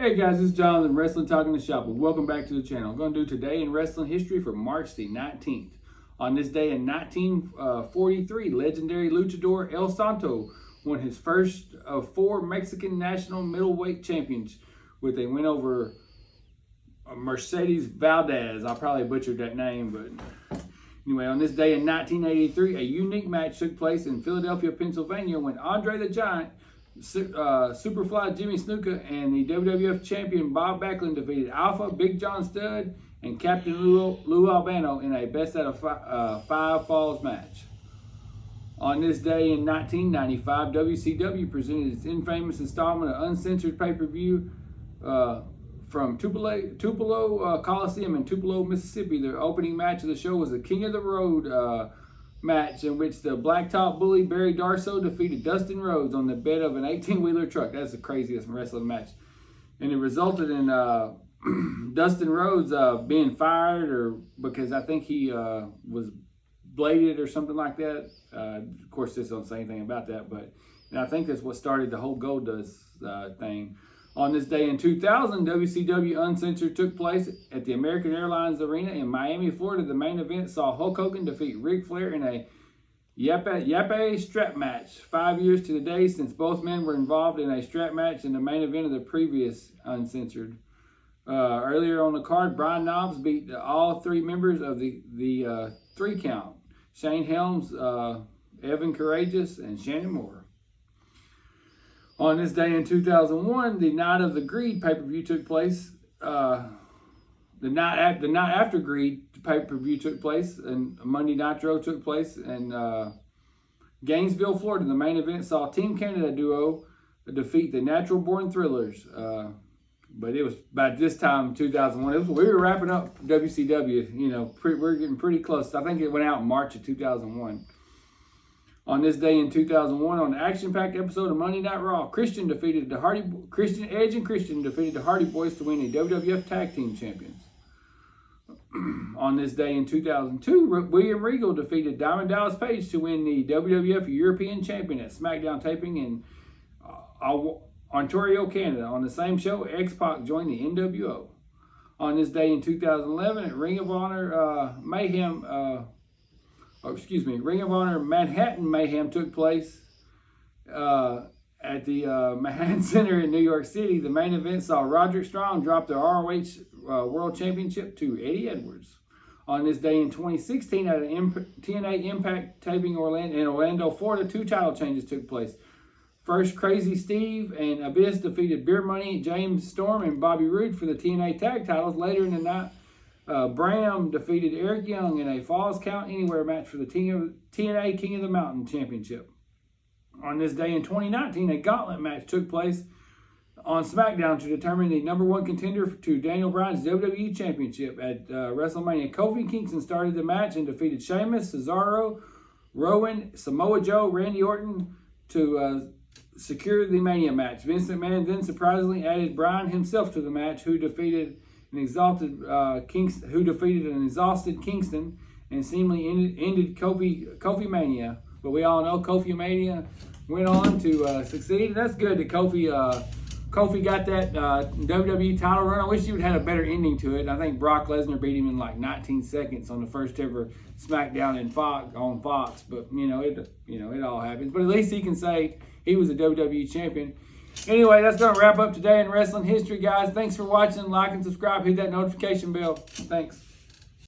Hey guys, this is Jonathan, Wrestling Talking the Shop, and welcome back to the channel. I'm going to do Today in Wrestling History for March the 19th. On this day in 1943, legendary luchador El Santo won his first of 4 Mexican national middleweight champions with a win over Mercedes Valdez. I probably butchered that name, but anyway, on this day in 1983, a unique match took place in Philadelphia, Pennsylvania when Andre the Giant, Superfly Jimmy Snuka, and the WWF champion Bob Backlund defeated Alpha, Big John Studd, and Captain Lou Albano in a best out of 5 falls match. On this day in 1995, WCW presented its infamous installment of uncensored pay-per-view from Tupelo Coliseum in Tupelo, Mississippi. The opening match of the show was the King of the Road match, in which the Blacktop Bully Barry Darsow defeated Dustin Rhodes on the bed of an 18-wheeler truck. That's the craziest wrestling match. And it resulted in Dustin Rhodes being fired, or because I think he was bladed or something like that. Of course, this don't say anything about that, but I think that's what started the whole Goldust thing. On this day in 2000, WCW Uncensored took place at the American Airlines Arena in Miami, Florida. The main event saw Hulk Hogan defeat Ric Flair in a Yape strap match. 5 years to the day since both men were involved in a strap match in the main event of the previous Uncensored. Earlier on the card, Brian Knobbs beat all 3 members of the 3 count: Shane Helms, Evan Courageous, and Shannon Moore. On this day in 2001, the Night of the Greed pay-per-view took place. The night after Greed pay-per-view took place, and Monday Nitro took place in Gainesville, Florida. The main event saw Team Canada duo defeat the Natural Born Thrillers. But it was by this time, 2001. We were wrapping up WCW. You know, we're getting pretty close. I think it went out in March of 2001. On this day in 2001, on the action-packed episode of Monday Night Raw, Edge and Christian defeated the Hardy Boys to win the WWF Tag Team Champions. On this day in 2002, William Regal defeated Diamond Dallas Page to win the WWF European Champion at SmackDown taping in Ontario, Canada. On the same show, X-Pac joined the NWO. On this day in 2011, at Ring of Honor Ring of Honor Manhattan Mayhem took place at the Manhattan Center in New York City. The main event saw Roderick Strong drop the ROH World Championship to Eddie Edwards. On this day in 2016, at an TNA Impact taping in Orlando, Florida, 2 title changes took place. First, Crazy Steve and Abyss defeated Beer Money, James Storm, and Bobby Roode for the TNA tag titles. Later in the night, Bram defeated Eric Young in a Falls Count Anywhere match for the TNA King of the Mountain Championship. On this day in 2019, a gauntlet match took place on SmackDown to determine the #1 contender to Daniel Bryan's WWE Championship at WrestleMania. Kofi Kingston started the match and defeated Sheamus, Cesaro, Rowan, Samoa Joe, Randy Orton to secure the Mania match. Vince McMahon then surprisingly added Bryan himself to the match, who defeated an exhausted Kingston and seemingly ended Kofi Mania. But we all know Kofi Mania went on to succeed. And that's good that Kofi got that WWE title run. I wish he would have had a better ending to it. I think Brock Lesnar beat him in like 19 seconds on the first ever SmackDown on Fox. But it all happens. But at least he can say he was a WWE champion. Anyway, that's going to wrap up Today in Wrestling History, guys. Thanks for watching. Like and subscribe. Hit that notification bell. Thanks.